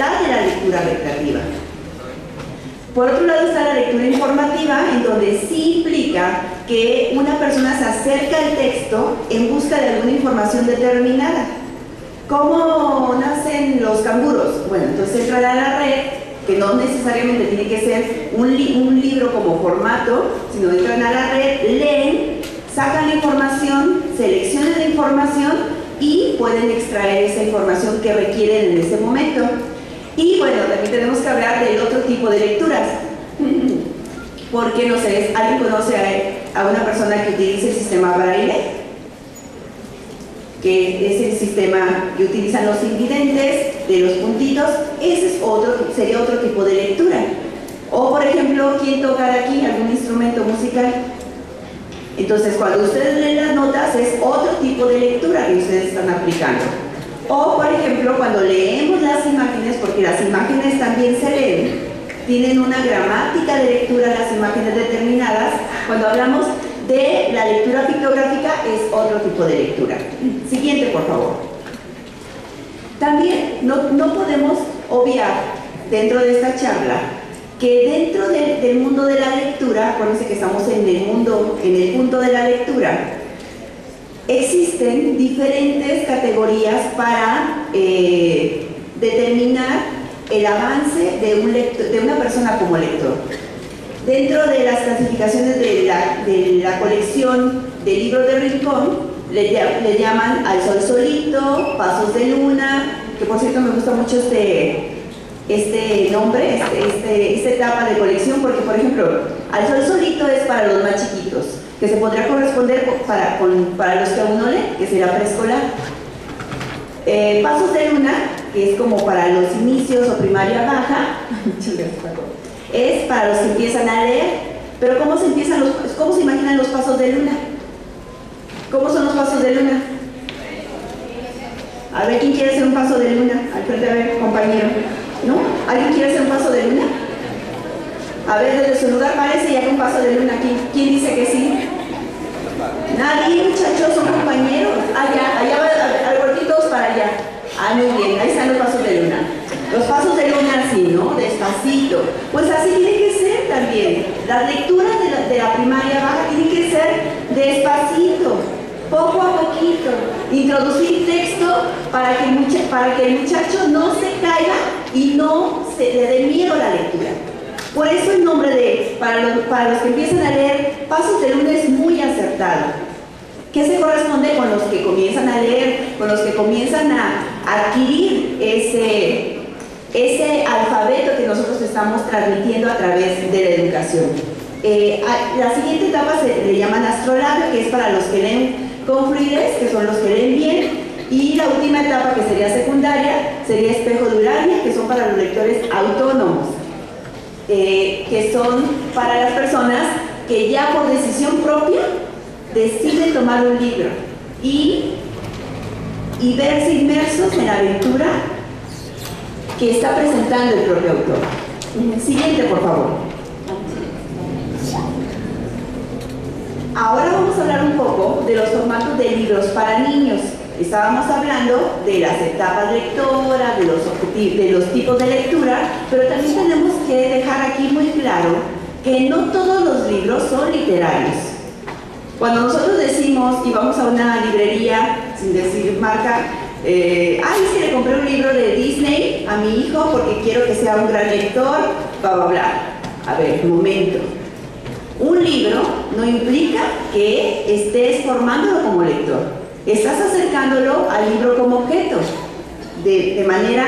libertad de la lectura recreativa. Por otro lado está la lectura informativa, en donde sí implica que una persona se acerca al texto en busca de alguna información determinada. ¿Cómo nacen los canguros? Bueno, entonces entran a la red, que no necesariamente tiene que ser un libro como formato, sino entran a la red, leen, sacan la información, seleccionan la información y pueden extraer esa información que requieren en ese momento. Y bueno, también tenemos que hablar del otro tipo de lecturas. Porque, no sé, ¿alguien conoce a una persona que utilice el sistema Braille? Que es el sistema que utilizan los invidentes, de los puntitos. Ese es sería otro tipo de lectura. O, por ejemplo, ¿quién toca de aquí algún instrumento musical? Entonces, cuando ustedes leen las notas, es otro tipo de lectura que ustedes están aplicando. O, por ejemplo, cuando leemos las imágenes, porque las imágenes también se leen, tienen una gramática de lectura, las imágenes determinadas. Cuando hablamos de la lectura pictográfica, es otro tipo de lectura. Siguiente, por favor. También no podemos obviar, dentro de esta charla, que dentro del mundo de la lectura, acuérdense que estamos en el punto de la lectura, existen diferentes categorías para determinar el avance de una persona como lector. Dentro de las clasificaciones de la colección de libros de Rincón, le llaman Al Sol Solito, Pasos de Luna, que por cierto me gusta mucho este nombre, esta etapa de colección, porque por ejemplo, Al Sol Solito es para los más chiquitos, que se podría corresponder para los que aún no leen, que será preescolar. Pasos de Luna, que es como para los inicios o primaria baja, es para los que empiezan a leer. Pero ¿cómo se imaginan los pasos de luna? ¿Cómo son los pasos de luna? A ver, ¿quién quiere hacer un paso de luna? Al frente, a ver, compañero. ¿No? ¿Alguien quiere hacer un paso de luna? A ver, desde su lugar parece y haga un paso de luna. ¿Quién dice que sí? Nadie, muchachos, son compañeros. Allá va, todos para allá. Ah, muy bien, ahí están los pasos de luna. Los pasos de luna así, ¿no? Despacito. Pues así tiene que ser también. Las lecturas de la primaria baja tienen que ser despacito, poco a poquito. Introducir texto para que el muchacho no se caiga y no le dé miedo a la lectura. Por eso el nombre para los que empiezan a leer, Pasos de Luna es muy acertado. ¿Qué se corresponde con los que comienzan a leer, con los que comienzan a adquirir ese alfabeto que nosotros estamos transmitiendo a través de la educación? La siguiente etapa se le llaman astrolabio, que es para los que leen con fluidez, que son los que leen bien, y la última etapa, que sería secundaria, sería espejo de Urania, que son para los lectores autónomos, que son para las personas que ya por decisión propia deciden tomar un libro y verse inmersos en la aventura que está presentando el propio autor. Siguiente, por favor. Ahora vamos a hablar un poco de los formatos de libros para niños. Estábamos hablando de las etapas lectoras, de los tipos de lectura, pero también tenemos que dejar aquí muy claro que no todos los libros son literarios. Cuando nosotros decimos y vamos a una librería, sin decir marca, es que le compré un libro de Disney a mi hijo porque quiero que sea un gran lector, bla, bla, bla. A ver, un momento. Un libro no implica que estés formándolo como lector. Estás acercándolo al libro como objeto, de manera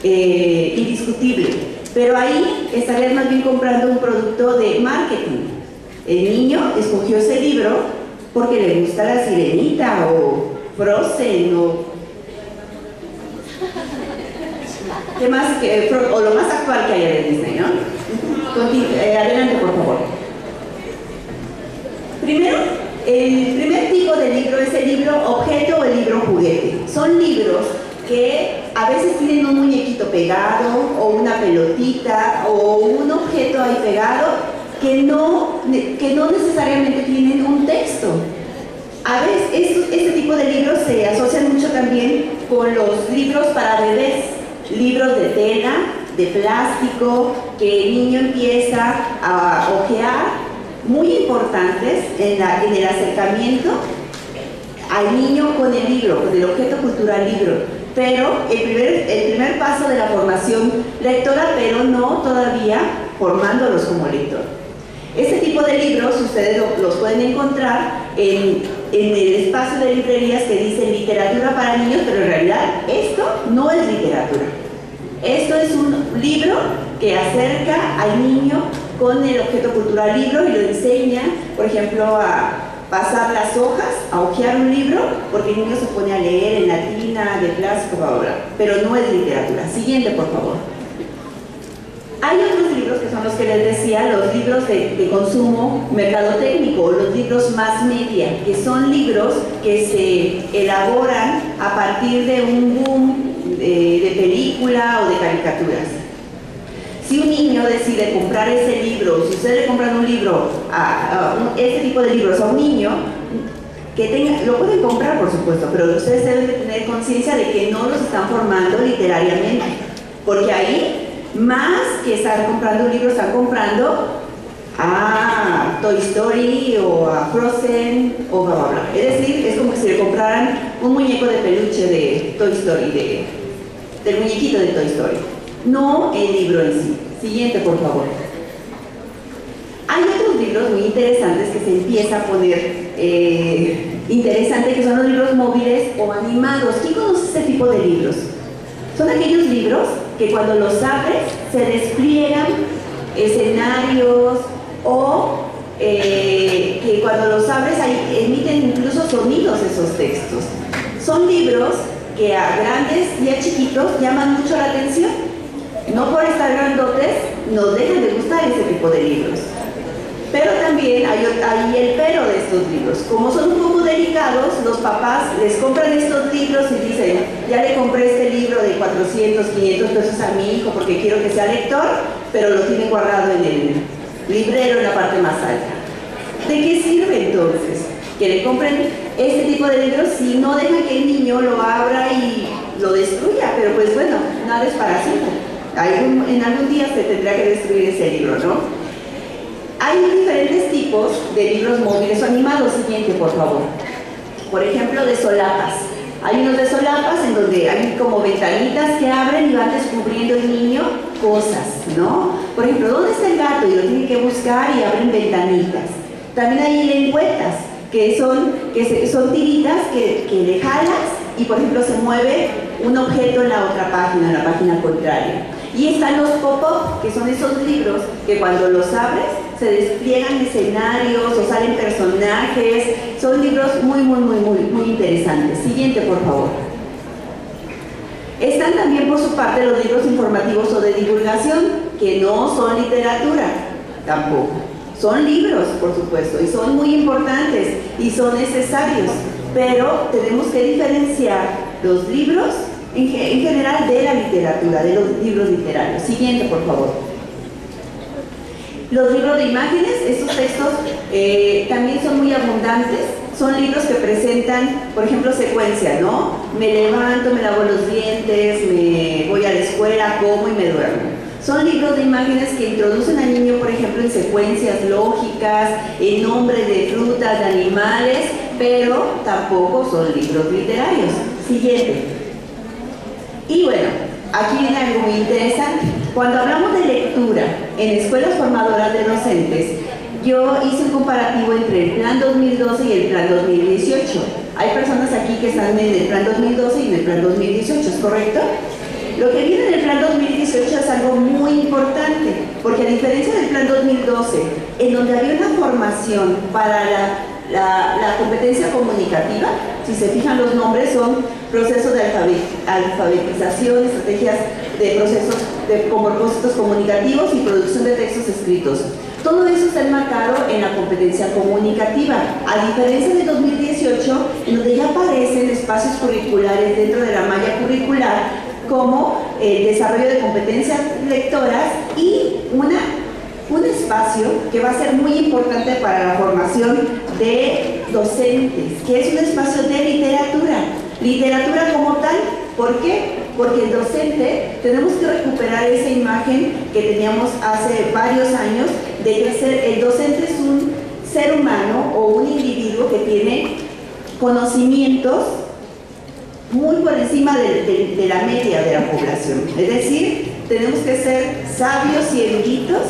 indiscutible. Pero ahí estarías más bien comprando un producto de marketing. El niño escogió ese libro porque le gusta La Sirenita o Frozen o ¿qué más? O lo más actual que haya de Disney, ¿no? Adelante, por favor. Primero, el primer tipo de libro es el libro objeto o el libro juguete. Son libros que a veces tienen un muñequito pegado o una pelotita o un objeto ahí pegado que no necesariamente tienen un texto. A veces este tipo de libros se asocian mucho también con los libros para bebés, libros de tela, de plástico, que el niño empieza a hojear, muy importantes en el acercamiento al niño con el libro, con el objeto cultural libro. Pero el primer paso de la formación lectora, pero no todavía formándolos como lector. Este tipo de libros ustedes los pueden encontrar en el espacio de librerías que dice literatura para niños, pero en realidad esto no es literatura. Esto es un libro que acerca al niño con el objeto cultural libro y lo enseña, por ejemplo, a pasar las hojas, a hojear un libro, porque el niño se pone a leer en latina, de clásico, bla, bla, bla, pero no es literatura. Siguiente, por favor. Hay otros libros que son los que les decía, los libros de consumo mercadotécnico, o los libros más media, que son libros que se elaboran a partir de un boom de película o de caricaturas. Si un niño decide comprar ese libro, si ustedes le compran un libro, este tipo de libros a un niño, lo pueden comprar por supuesto, pero ustedes deben de tener conciencia de que no los están formando literariamente, porque ahí, más que estar comprando un libro, están comprando a Toy Story o a Frozen o bla bla bla. Es decir, es como si le compraran un muñeco de peluche de Toy Story, del muñequito de Toy Story, no el libro en sí. Siguiente, por favor. Hay otros libros muy interesantes que se empieza a poner interesante, que son los libros móviles o animados. ¿Quién conoce este tipo de libros? Son aquellos libros que cuando los abres se despliegan escenarios o que cuando los abres emiten incluso sonidos esos textos. Son libros que a grandes y a chiquitos llaman mucho la atención. No por estar grandotes nos dejan de gustar ese tipo de libros. Pero también hay el pero de estos libros. Como son un poco delicados, los papás les compran estos libros y dicen, ya le compré este libro de 400, 500 pesos a mi hijo porque quiero que sea lector, pero lo tienen guardado en el librero en la parte más alta. ¿De qué sirve entonces que le compren este tipo de libros si no dejan que el niño lo abra y lo destruya? Pero pues bueno, nada es para siempre. En algún día se tendrá que destruir ese libro, ¿no? Hay diferentes tipos de libros móviles o animados. Siguiente, por favor. Por ejemplo, de solapas. Hay unos de solapas en donde hay como ventanitas que abren y van descubriendo el niño cosas, ¿no? Por ejemplo, ¿dónde está el gato? Y lo tiene que buscar y abren ventanitas. También hay lengüetas, que son tiritas que le jalas y, por ejemplo, se mueve un objeto en la otra página, en la página contraria. Y están los pop-up, que son esos libros que cuando los abres se despliegan escenarios o salen personajes. Son libros muy interesantes. Siguiente, por favor. Están también por su parte los libros informativos o de divulgación, que no son literatura, tampoco. Son libros, por supuesto, y son muy importantes y son necesarios, pero tenemos que diferenciar los libros en general de la literatura, de los libros literarios. Siguiente, por favor. Los libros de imágenes, estos textos también son muy abundantes. Son libros que presentan, por ejemplo, secuencia, ¿no? Me levanto, me lavo los dientes, me voy a la escuela, como y me duermo. Son libros de imágenes que introducen al niño, por ejemplo, en secuencias lógicas, en nombres de frutas, de animales, pero tampoco son libros literarios. Siguiente. Y bueno, aquí viene algo muy interesante. Cuando hablamos de lectura en escuelas formadoras de docentes, yo hice un comparativo entre el Plan 2012 y el Plan 2018. Hay personas aquí que están en el Plan 2012 y en el Plan 2018, ¿es correcto? Lo que viene en el Plan 2018 es algo muy importante, porque a diferencia del Plan 2012, en donde había una formación para la competencia comunicativa, si se fijan los nombres son procesos de alfabetización, estrategias de procesos con propósitos comunicativos y producción de textos escritos. Todo eso está enmarcado en la competencia comunicativa, a diferencia de 2018, en donde ya aparecen espacios curriculares dentro de la malla curricular como el desarrollo de competencias lectoras y un espacio que va a ser muy importante para la formación de docentes, que es un espacio de literatura como tal. ¿Por qué? porque el docente tenemos que recuperar esa imagen que teníamos hace varios años de que el docente es un ser humano o un individuo que tiene conocimientos muy por encima de la media de la población. Es decir, tenemos que ser sabios y eruditos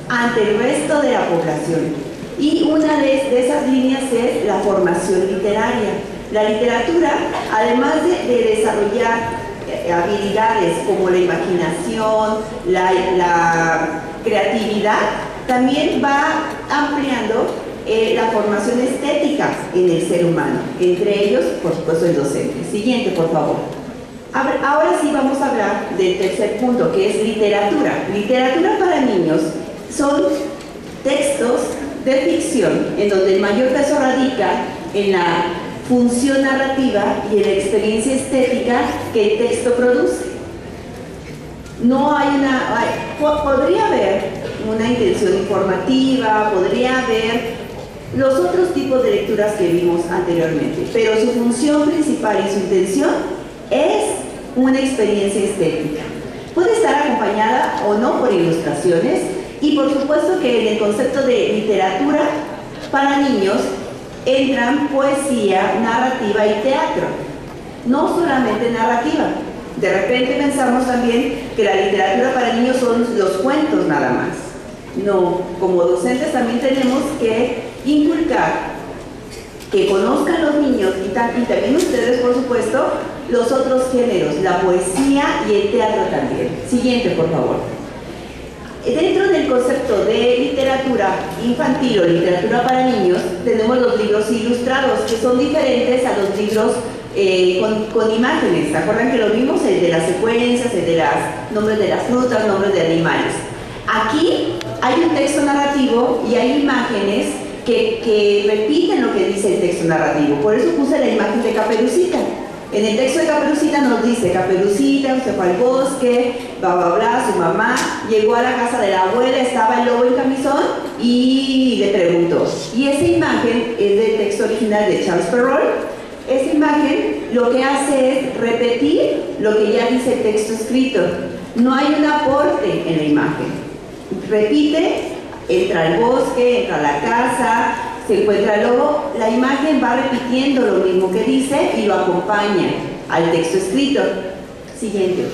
ante el resto de la población. Y una de esas líneas es la formación literaria. La literatura, además de desarrollar habilidades como la imaginación, la creatividad, también va ampliando la formación estética en el ser humano, entre ellos, por supuesto, el docente. Siguiente, por favor. Ahora sí vamos a hablar del tercer punto, que es literatura. Literatura para niños son textos de ficción, en donde el mayor peso radica en la función narrativa y en la experiencia estética que el texto produce. No hay podría haber una intención informativa, podría haber los otros tipos de lecturas que vimos anteriormente, pero su función principal y su intención es una experiencia estética. Puede estar acompañada o no por ilustraciones, y por supuesto que en el concepto de literatura para niños entran poesía, narrativa y teatro, no solamente narrativa. De repente pensamos también que la literatura para niños son los cuentos nada más. No, como docentes también tenemos que inculcar que conozcan los niños y también ustedes, por supuesto, los otros géneros, la poesía y el teatro también. Siguiente, por favor. Dentro del concepto de literatura infantil o literatura para niños, tenemos los libros ilustrados, que son diferentes a los libros con imágenes. ¿Se acuerdan que lo vimos? El de las secuencias, el de los nombres de las frutas, nombres de animales. Aquí hay un texto narrativo y hay imágenes que repiten lo que dice el texto narrativo. Por eso puse la imagen de Caperucita. En el texto de Caperucita nos dice: Caperucita se fue al bosque, bla bla bla, su mamá llegó a la casa de la abuela, estaba el lobo en camisón y le preguntó. Y esa imagen es del texto original de Charles Perrault. Esa imagen lo que hace es repetir lo que ya dice el texto escrito. No hay un aporte en la imagen. Repite, entra al bosque, entra a la casa, se encuentra el lobo, la imagen va repitiendo lo mismo que dice y lo acompaña al texto escrito. Siguiente.